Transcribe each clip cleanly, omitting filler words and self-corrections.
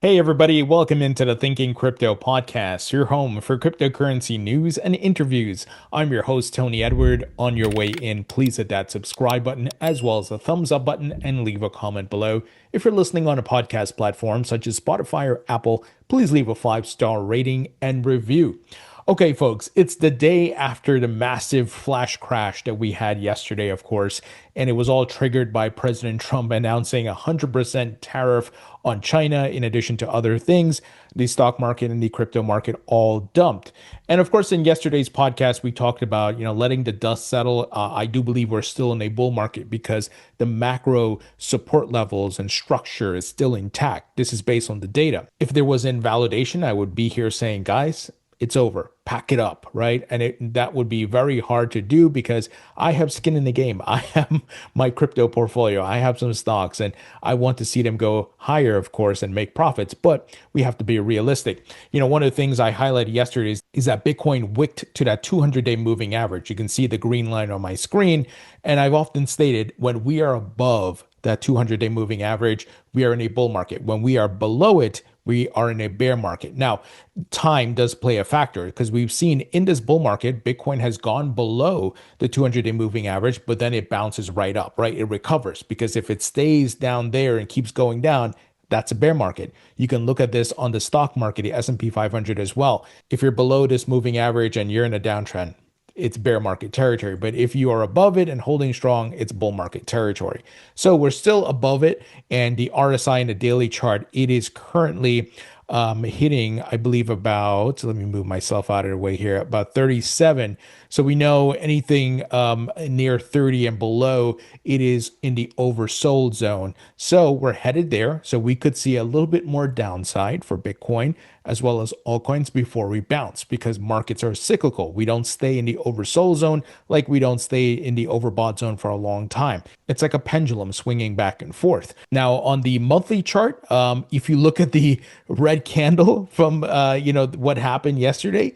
Hey everybody, welcome into the Thinking Crypto podcast, your home for cryptocurrency news and interviews. I'm your host, Tony Edward. On your way in, please hit that subscribe button as well as the thumbs up button and leave a comment below. If you're listening on a podcast platform such as Spotify or Apple, please leave a 5-star rating and review. Okay, folks, it's the day after the massive flash crash that we had yesterday, of course, and it was all triggered by President Trump announcing a 100% tariff on China, in addition to other things. The stock market and the crypto market all dumped. And of course, in yesterday's podcast, we talked about, letting the dust settle. I do believe we're still in a bull market because the macro support levels and structure is still intact. This is based on the data. If there was invalidation, I would be here saying, guys, it's over. Pack it up, right? And that would be very hard to do because I have skin in the game. I have my crypto portfolio. I have some stocks and I want to see them go higher, of course, and make profits, but we have to be realistic. One of the things I highlighted yesterday is that Bitcoin wicked to that 200-day moving average. You can see the green line on my screen. And I've often stated when we are above that 200-day moving average, we are in a bull market. When we are below it, we are in a bear market. Now, time does play a factor because we've seen in this bull market, Bitcoin has gone below the 200-day moving average, but then it bounces right up, right? It recovers because if it stays down there and keeps going down, that's a bear market. You can look at this on the stock market, the S&P 500 as well. If you're below this moving average and you're in a downtrend, it's bear market territory. But if you are above it and holding strong, it's bull market territory. So we're still above it. And the RSI in the daily chart, it is currently hitting, I believe, about, let me move myself out of the way here, about 37. So we know anything near 30 and below, it is in the oversold zone. So we're headed there. So we could see a little bit more downside for Bitcoin as well as altcoins before we bounce because markets are cyclical. We don't stay in the oversold zone like we don't stay in the overbought zone for a long time. It's like a pendulum swinging back and forth. Now, on the monthly chart, if you look at the red candle from, what happened yesterday,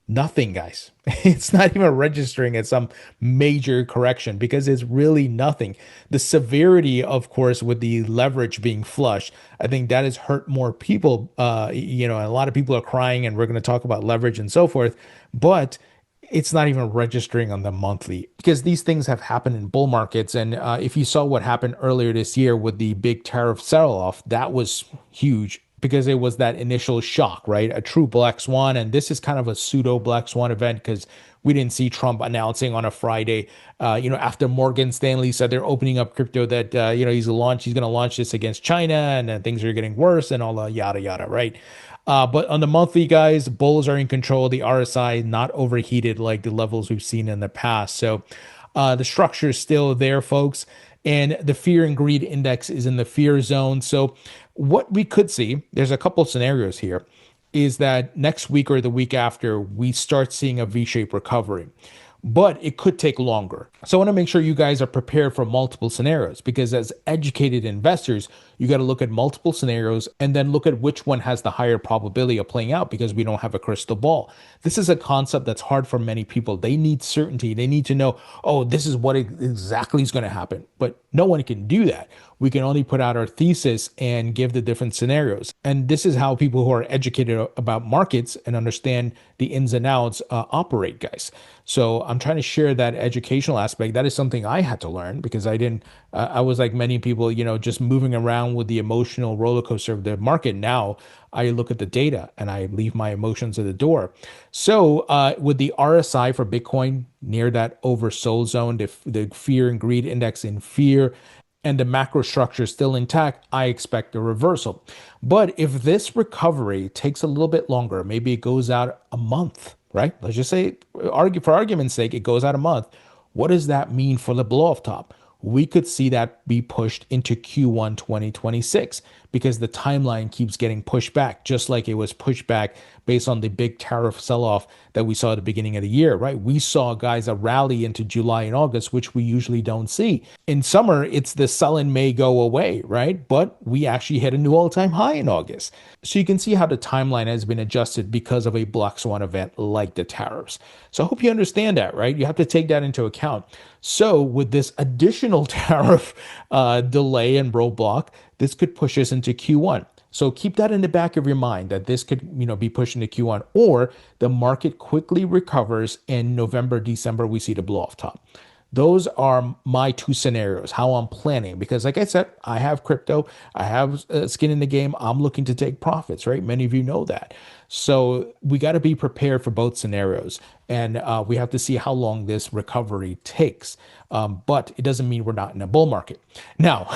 nothing, guys. It's not even registering at some major correction because it's really nothing. The severity, of course, with the leverage being flush, I think that has hurt more people. And a lot of people are crying, and we're going to talk about leverage and so forth. But it's not even registering on the monthly because these things have happened in bull markets. And if you saw what happened earlier this year with the big tariff sell-off, that was huge because it was that initial shock, right? A true black swan. And this is kind of a pseudo black swan event because we didn't see Trump announcing on a Friday, after Morgan Stanley said they're opening up crypto that, he's going to launch this against China and then things are getting worse and all the yada, yada, right? But on the monthly, guys, bulls are in control. The RSI not overheated like the levels we've seen in the past. So the structure is still there, folks. And the fear and greed index is in the fear zone. So what we could see, there's a couple of scenarios here, is that next week or the week after, we start seeing a V-shaped recovery. But it could take longer. So I want to make sure you guys are prepared for multiple scenarios because as educated investors, you got to look at multiple scenarios and then look at which one has the higher probability of playing out because we don't have a crystal ball. This is a concept that's hard for many people. They need certainty. They need to know, oh, this is what exactly is going to happen. But no one can do that. We can only put out our thesis and give the different scenarios. And this is how people who are educated about markets and understand the ins and outs operate, guys. So I'm trying to share that educational aspect. That is something I had to learn because I was like many people, just moving around with the emotional roller coaster of the market. Now I look at the data and I leave my emotions at the door. So with the RSI for Bitcoin near that oversold zone, the fear and greed index in fear, and the macro structure is still intact, I expect a reversal. But if this recovery takes a little bit longer, maybe it goes out a month, right? Let's just say, for argument's sake, it goes out a month. What does that mean for the blow-off top? We could see that be pushed into Q1 2026 because the timeline keeps getting pushed back, just like it was pushed back based on the big tariff sell-off that we saw at the beginning of the year, right? We saw, guys, a rally into July and August, which we usually don't see. In summer, it's the sell in May go away, right? But we actually hit a new all-time high in August. So you can see how the timeline has been adjusted because of a black swan event like the tariffs. So I hope you understand that, right? You have to take that into account. So with this additional tariff delay and roadblock, this could push us into Q1. So keep that in the back of your mind that this could, be pushing the Q1, or the market quickly recovers in November, December, we see the blow off top. Those are my two scenarios, how I'm planning. Because, like I said, I have crypto, I have skin in the game. I'm looking to take profits, right? Many of you know that. So we got to be prepared for both scenarios. And we have to see how long this recovery takes. But it doesn't mean we're not in a bull market. Now,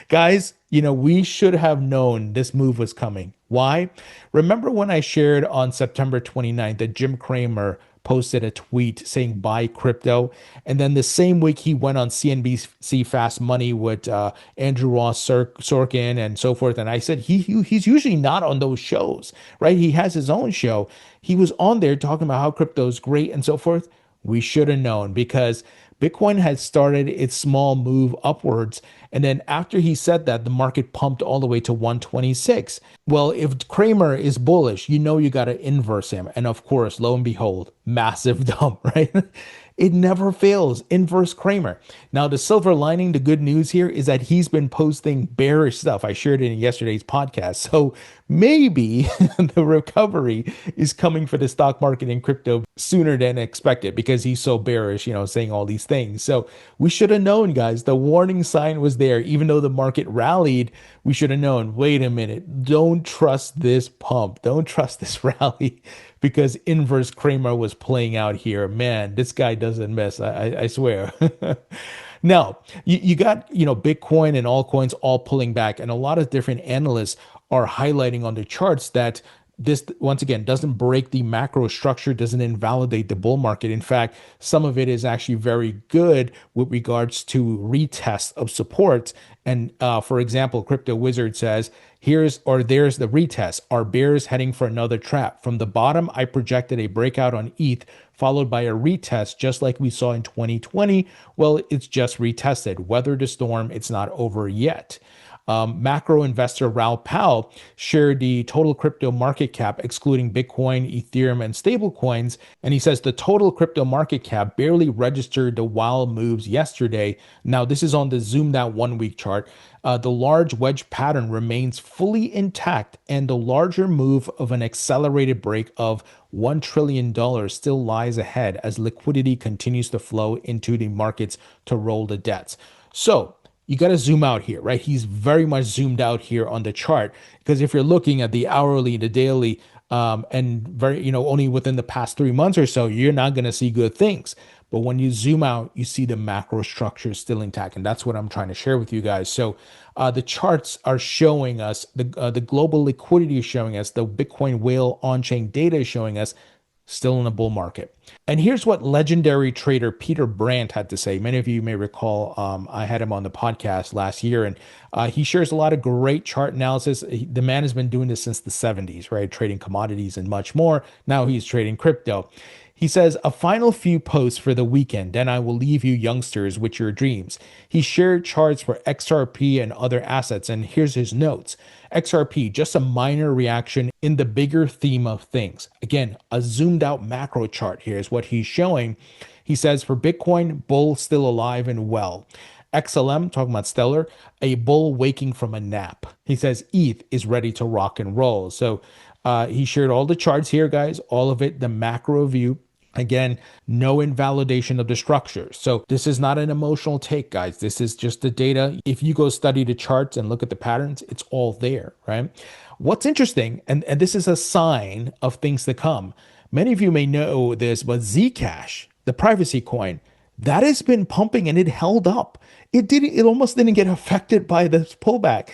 guys, we should have known this move was coming. Why? Remember when I shared on September 29th that Jim Cramer posted a tweet saying buy crypto, and then the same week he went on CNBC Fast Money with Andrew Ross Sorkin and so forth, and I said he's usually not on those shows, right? He has his own show. He was on there talking about how crypto is great and so forth. We should have known, because Bitcoin had started its small move upwards. And then after he said that, the market pumped all the way to 126. Well, if Cramer is bullish, you got to inverse him. And of course, lo and behold, massive dump, right? It never fails. Inverse Cramer. Now, the silver lining, the good news here is that he's been posting bearish stuff. I shared it in yesterday's podcast. So maybe the recovery is coming for the stock market and crypto sooner than expected, because he's so bearish, saying all these things. So we should have known, guys. The warning sign was there. Even though the market rallied, we should have known, wait a minute, don't trust this pump. Don't trust this rally, because inverse Cramer was playing out here. Man, this guy doesn't miss. I swear. Now, you got, Bitcoin and altcoins all pulling back, and a lot of different analysts are highlighting on the charts that this, once again, doesn't break the macro structure, doesn't invalidate the bull market. In fact, some of it is actually very good with regards to retests of supports. And for example, Crypto Wizard says, there's the retest. Are bears heading for another trap? From the bottom, I projected a breakout on ETH, followed by a retest, just like we saw in 2020. Well, it's just retested. Weather the storm. It's not over yet. Macro investor Raoul Pal shared the total crypto market cap, excluding Bitcoin, Ethereum, and stablecoins. And he says the total crypto market cap barely registered the wild moves yesterday. Now, this is on the zoomed out 1 week chart. The large wedge pattern remains fully intact, and the larger move of an accelerated break of $1 trillion still lies ahead as liquidity continues to flow into the markets to roll the debts. So, you got to zoom out here, right? He's very much zoomed out here on the chart, because if you're looking at the hourly, the daily, and very, only within the past 3 months or so, you're not going to see good things. But when you zoom out, you see the macro structure still intact. And that's what I'm trying to share with you guys. So the charts are showing us, the global liquidity is showing us, the Bitcoin whale on-chain data is showing us still in a bull market. And here's what legendary trader Peter Brandt had to say. Many of you may recall, I had him on the podcast last year, and he shares a lot of great chart analysis. The man has been doing this since the 70s, right? Trading commodities and much more. Now he's trading crypto. He says, a final few posts for the weekend, then I will leave you youngsters with your dreams. He shared charts for XRP and other assets, and here's his notes. XRP, just a minor reaction in the bigger theme of things. Again, a zoomed out macro chart here is what he's showing. He says, for Bitcoin, bull still alive and well. XLM, talking about Stellar, a bull waking from a nap. He says, ETH is ready to rock and roll. So he shared all the charts here, guys, all of it, the macro view. Again, no invalidation of the structure. So this is not an emotional take, guys. This is just the data. If you go study the charts and look at the patterns, it's all there, right? What's interesting, and this is a sign of things to come. Many of you may know this, but Zcash, the privacy coin, that has been pumping and it held up. It almost didn't get affected by this pullback.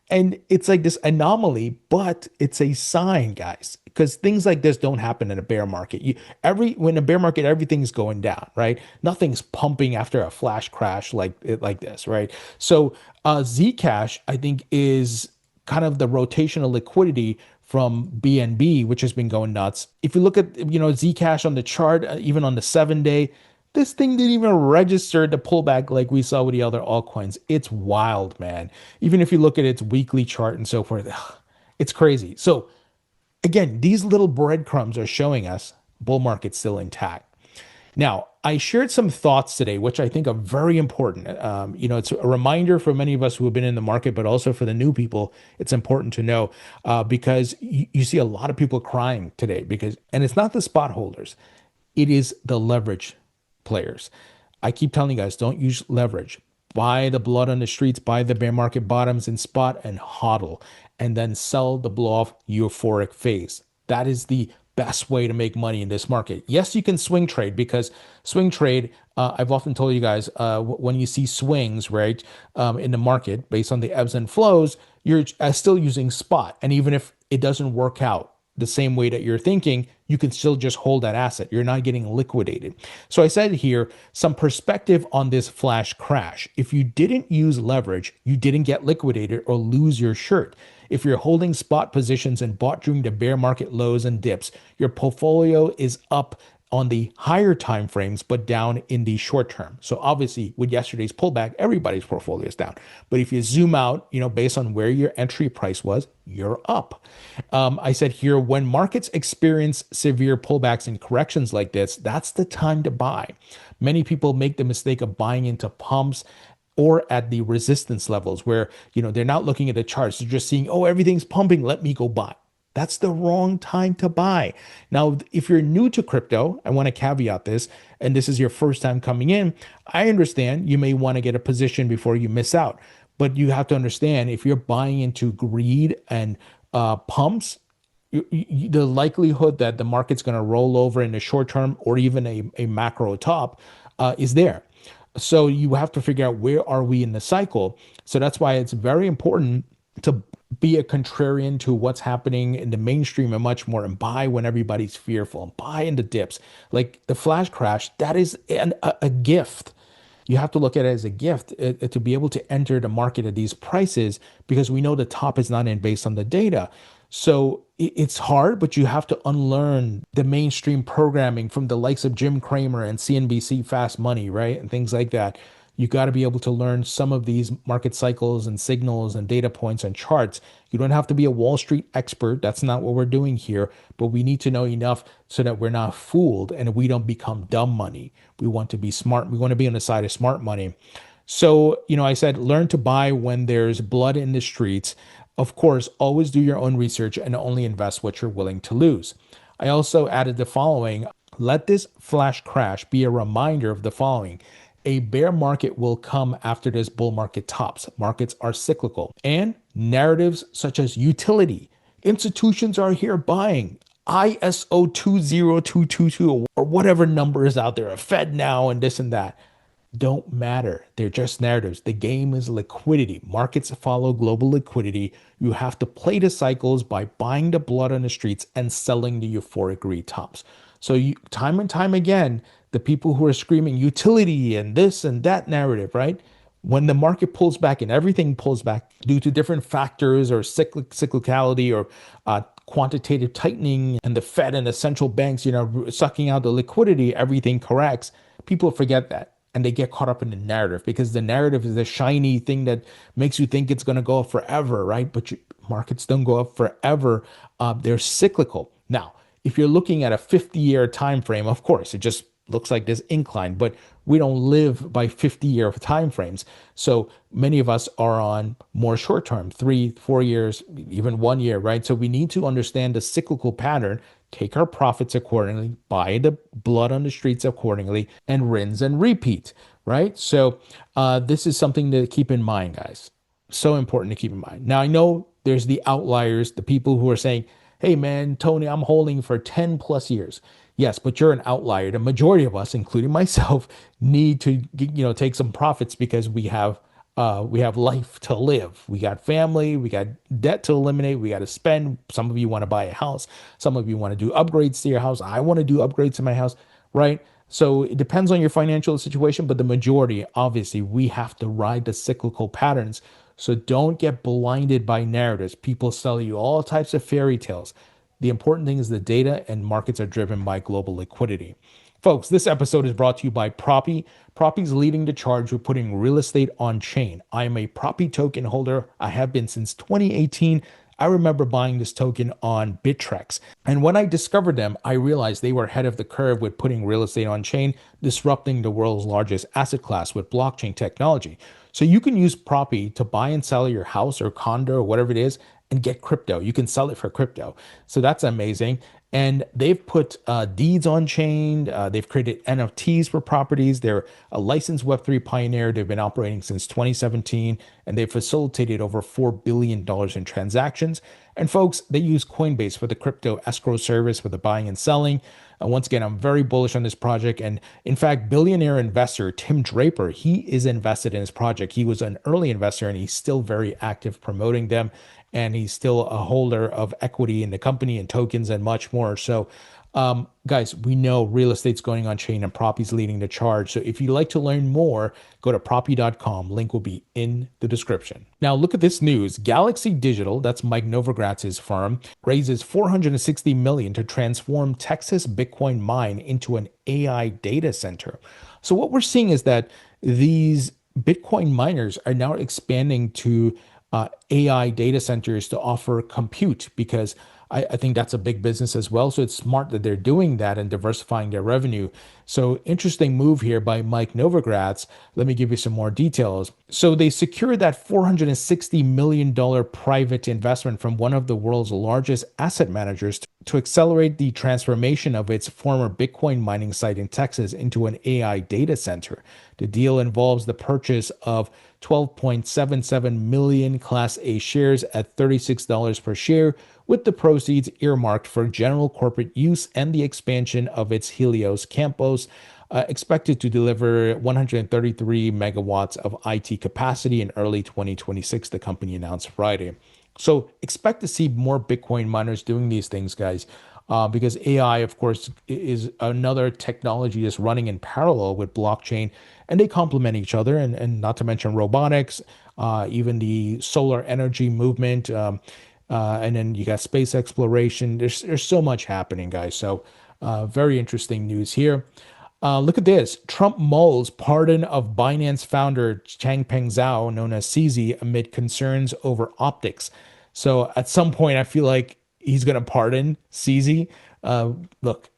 And it's like this anomaly, but it's a sign, guys, because things like this don't happen in a bear market. When a bear market, everything's going down, right? Nothing's pumping after a flash crash like this, right? So Zcash, I think, is kind of the rotational liquidity from BNB, which has been going nuts. If you look at Zcash on the chart, even on the 7-day, this thing didn't even register the pullback like we saw with the other altcoins. It's wild, man. Even if you look at its weekly chart and so forth, it's crazy. So again, these little breadcrumbs are showing us bull market's still intact. Now, I shared some thoughts today, which I think are very important. It's a reminder for many of us who have been in the market, but also for the new people, it's important to know because you see a lot of people crying today and it's not the spot holders, it is the leverage players. I keep telling you guys, don't use leverage. Buy the blood on the streets, buy the bear market bottoms in spot and hodl, and then sell the blow off euphoric phase. That is the best way to make money in this market. Yes, you can swing trade because swing trade, I've often told you guys, when you see swings, right, in the market based on the ebbs and flows, you're still using spot. And even if it doesn't work out the same way that you're thinking, you can still just hold that asset. You're not getting liquidated. So I said here some perspective on this flash crash. If you didn't use leverage, you didn't get liquidated or lose your shirt. If you're holding spot positions and bought during the bear market lows and dips, your portfolio is up on the higher time frames, but down in the short term. So obviously, with yesterday's pullback, everybody's portfolio is down. But if you zoom out, based on where your entry price was, you're up. I said here, when markets experience severe pullbacks and corrections like this, that's the time to buy. Many people make the mistake of buying into pumps or at the resistance levels where, they're not looking at the charts. They're just seeing, oh, everything's pumping. Let me go buy. That's the wrong time to buy. Now, if you're new to crypto, I want to caveat this, and this is your first time coming in, I understand you may want to get a position before you miss out. But you have to understand if you're buying into greed and pumps, the likelihood that the market's going to roll over in the short term or even a macro top is there. So you have to figure out where are we in the cycle. So that's why it's very important to be a contrarian to what's happening in the mainstream and much more, and buy when everybody's fearful and buy in the dips. Like the flash crash, that is a gift. You have to look at it as a gift to be able to enter the market at these prices because we know the top is not in based on the data. So it's hard, but you have to unlearn the mainstream programming from the likes of Jim Cramer and CNBC Fast Money, right? And things like that. You got to be able to learn some of these market cycles and signals and data points and charts. You don't have to be a Wall Street expert. That's not what we're doing here. But we need to know enough so that we're not fooled and we don't become dumb money. We want to be smart. We want to be on the side of smart money. So, I said, learn to buy when there's blood in the streets. Of course, always do your own research and only invest what you're willing to lose. I also added the following. Let this flash crash be a reminder of the following. A bear market will come after this bull market tops. Markets are cyclical. And narratives such as utility. Institutions are here buying. ISO 20222 or whatever number is out there, a Fed now and this and that. Don't matter. They're just narratives. The game is liquidity. Markets follow global liquidity. You have to play the cycles by buying the blood on the streets and selling the euphoric greed tops. So time and time again, the people who are screaming utility and this and that narrative, right? When the market pulls back and everything pulls back due to different factors or cyclicality or quantitative tightening and the Fed and the central banks, sucking out the liquidity, everything corrects. People forget that. And they get caught up in the narrative because the narrative is the shiny thing that makes you think it's going to go up forever, right? But markets don't go up forever. They're cyclical. Now, if you're looking at a 50-year time frame, of course, it just looks like this incline, but we don't live by 50-year time frames. So many of us are on more short term, 3-4 years, even 1 year, right? So we need to understand the cyclical pattern, take our profits accordingly, buy the blood on the streets accordingly, and rinse and repeat, right? So this is something to keep in mind, guys. So important to keep in mind. Now, I know there's the outliers, the people who are saying, hey, man, Tony, I'm holding for 10 plus years. Yes, but you're an outlier. The majority of us, including myself, need to take some profits because we have life to live. We got family, we got debt to eliminate, we got to spend. Some of you want to buy a house. Some of you want to do upgrades to your house. I want to do upgrades to my house, right? So it depends on your financial situation, but the majority, obviously, we have to ride the cyclical patterns. So don't get blinded by narratives. People sell you all types of fairy tales. The important thing is the data, and markets are driven by global liquidity. Folks, this episode is brought to you by Propy. Propy's leading the charge with putting real estate on chain. I am a Propy token holder. I have been since 2018. I remember buying this token on Bittrex. And when I discovered them, I realized they were ahead of the curve with putting real estate on chain, disrupting the world's largest asset class with blockchain technology. So you can use property to buy and sell your house or condo or whatever it is and get crypto. You can sell it for crypto. So that's amazing. And they've put deeds on chain. They've created NFTs for properties. They're a licensed Web3 pioneer. They've been operating since 2017, and they've facilitated over $4 billion in transactions. And folks, they use Coinbase for the crypto escrow service for the buying and selling. Once again, I'm very bullish on this project. And in fact, billionaire investor Tim Draper, he is invested in this project. He was an early investor and he's still very active promoting them. And he's still a holder of equity in the company and tokens and much more. So, guys, we know real estate's going on chain and Propy's leading the charge. So if you'd like to learn more, go to propy.com. Link will be in the description. Now, look at this news. Galaxy Digital, that's Mike Novogratz's firm, raises $460 million to transform Texas Bitcoin mine into an AI data center. So what we're seeing is that these Bitcoin miners are now expanding to AI data centers to offer compute because I think that's a big business as well. So it's smart that they're doing that and diversifying their revenue. So interesting move here by Mike Novogratz. Let me give you some more details. So they secured that $460 million private investment from one of the world's largest asset managers to accelerate the transformation of its former Bitcoin mining site in Texas into an AI data center. The deal involves the purchase of 12.77 million Class A shares at $36 per share, with the proceeds earmarked for general corporate use and the expansion of its Helios campus, expected to deliver 133 megawatts of IT capacity in early 2026, the company announced Friday. So expect to see more Bitcoin miners doing these things, guys, because AI, of course, is another technology that's running in parallel with blockchain, and they complement each other, and not to mention robotics, even the solar energy movement. And then you got space exploration. There's so much happening, guys. So very interesting news here. Look at this. Trump mulls pardon of Binance founder Changpeng Zhao, known as CZ, amid concerns over optics. So at some point, I feel like he's going to pardon CZ. Look,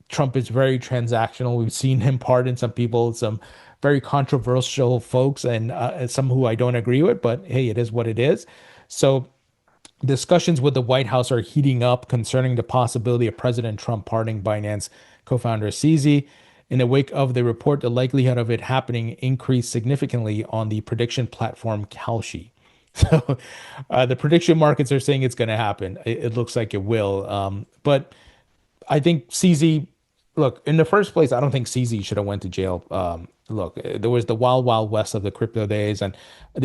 Trump is very transactional. We've seen him pardon some people, some very controversial folks, and some who I don't agree with, but hey, it is what it is. So discussions with the White House are heating up concerning the possibility of President Trump pardoning Binance co-founder CZ. In the wake of the report, the likelihood of it happening increased significantly on the prediction platform Kalshi. So the prediction markets are saying it's going to happen. It looks like it will. But I think CZ, look, in the first place, I don't think CZ should have went to jail. Look, there was the wild, wild west of the crypto days, and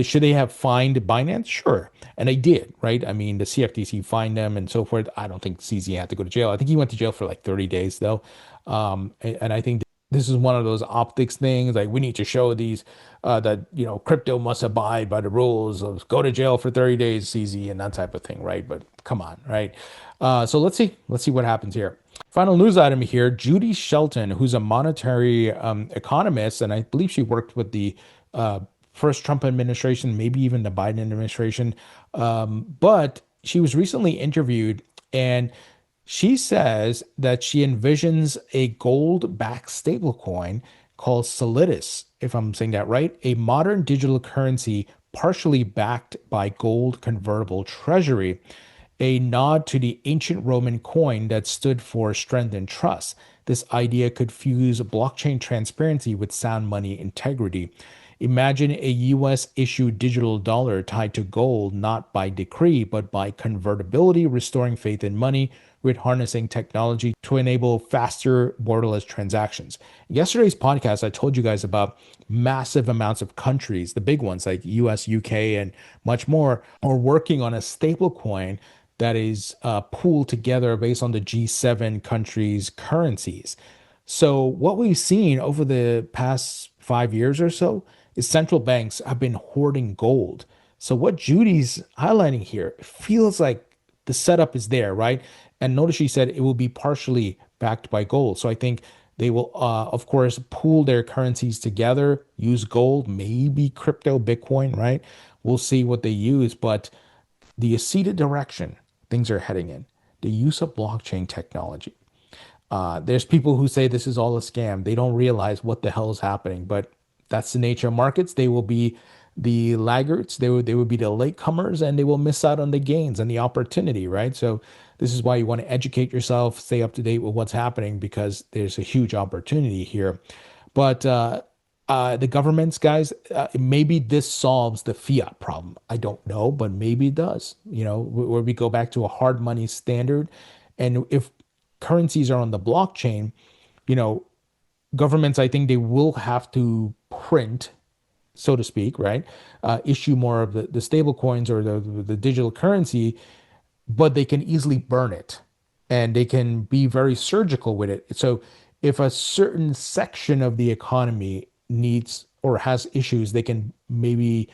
should they have fined Binance? Sure. And they did, right? I mean, the CFTC fined them and so forth. I don't think CZ had to go to jail. I think he went to jail for like 30 days, though. And I think this is one of those optics things. Like, we need to show these that, crypto must abide by the rules of go to jail for 30 days, CZ, and that type of thing, right? But come on, right? So let's see what happens here. Final news item here. Judy Shelton, who's a monetary economist, and I believe she worked with the first Trump administration, maybe even the Biden administration. But she was recently interviewed, and she says that she envisions a gold-backed stablecoin called Solidus, if I'm saying that right, a modern digital currency partially backed by gold convertible treasury, a nod to the ancient Roman coin that stood for strength and trust. This idea could fuse blockchain transparency with sound money integrity. Imagine a US issued digital dollar tied to gold, not by decree, but by convertibility, restoring faith in money with harnessing technology to enable faster borderless transactions. In yesterday's podcast, I told you guys about massive amounts of countries, the big ones like US, UK, and much more, are working on a stable coin that is pooled together based on the G7 countries' currencies. So what we've seen over the past 5 years or so is central banks have been hoarding gold. So what Judy's highlighting here, it feels like the setup is there, right? And notice she said it will be partially backed by gold. So I think they will, of course, pool their currencies together, use gold, maybe crypto, Bitcoin, right? We'll see what they use, but Do you see the direction things are heading in? The use of blockchain technology. There's people who say this is all a scam. They don't realize what the hell is happening, but that's the nature of markets. They will be the laggards. They will be the latecomers, and they will miss out on the gains and the opportunity, right? So this is why you want to educate yourself, stay up to date with what's happening, because there's a huge opportunity here. But the governments, guys, maybe this solves the fiat problem. I don't know, but maybe it does. Where we go back to a hard money standard, and if currencies are on the blockchain, you know, governments, I think they will have to print, so to speak, right? Issue more of the stable coins or the digital currency, but they can easily burn it and they can be very surgical with it. So if a certain section of the economy needs or has issues, they can maybe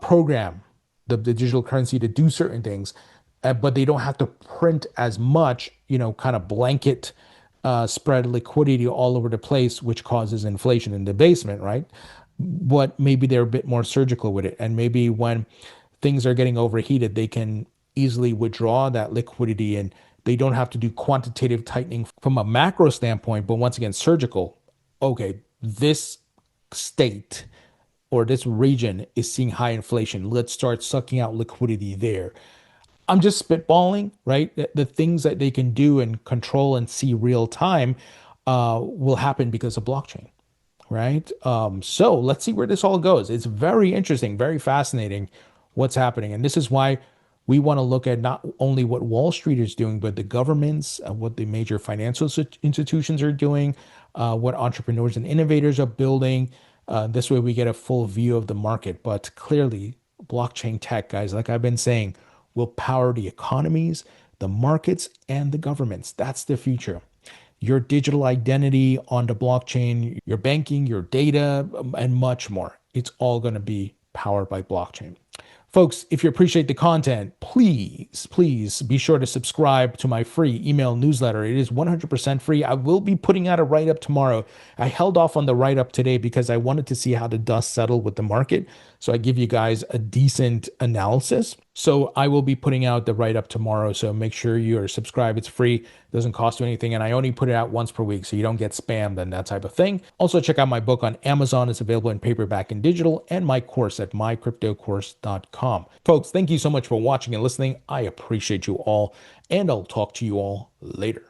program the digital currency to do certain things, but they don't have to print as much, kind of blanket spread liquidity all over the place, which causes inflation and debasement, right? But maybe they're a bit more surgical with it. And maybe when things are getting overheated, they can easily withdraw that liquidity and they don't have to do quantitative tightening from a macro standpoint, but once again, surgical. Okay, this state or this region is seeing high inflation. Let's start sucking out liquidity there. I'm just spitballing, right? The things that they can do and control and see real time will happen because of blockchain, right? So let's see where this all goes. It's very interesting, very fascinating what's happening. And this is why we want to look at not only what Wall Street is doing, but the governments, what the major financial institutions are doing, what entrepreneurs and innovators are building. This way we get a full view of the market. But clearly, blockchain tech, guys, like I've been saying, will power the economies, the markets, and the governments. That's the future. Your digital identity on the blockchain, your banking, your data, and much more. It's all going to be powered by blockchain. Folks, if you appreciate the content, please be sure to subscribe to my free email newsletter. It is 100% free. I will be putting out a write-up tomorrow. I held off on the write-up today because I wanted to see how the dust settled with the market. So I give you guys a decent analysis. So I will be putting out the write-up tomorrow. So make sure you are subscribed. It's free. It doesn't cost you anything. And I only put it out once per week so you don't get spammed and that type of thing. Also, check out my book on Amazon. It's available in paperback and digital, and my course at mycryptocourse.com. Folks, thank you so much for watching and listening. I appreciate you all, and I'll talk to you all later.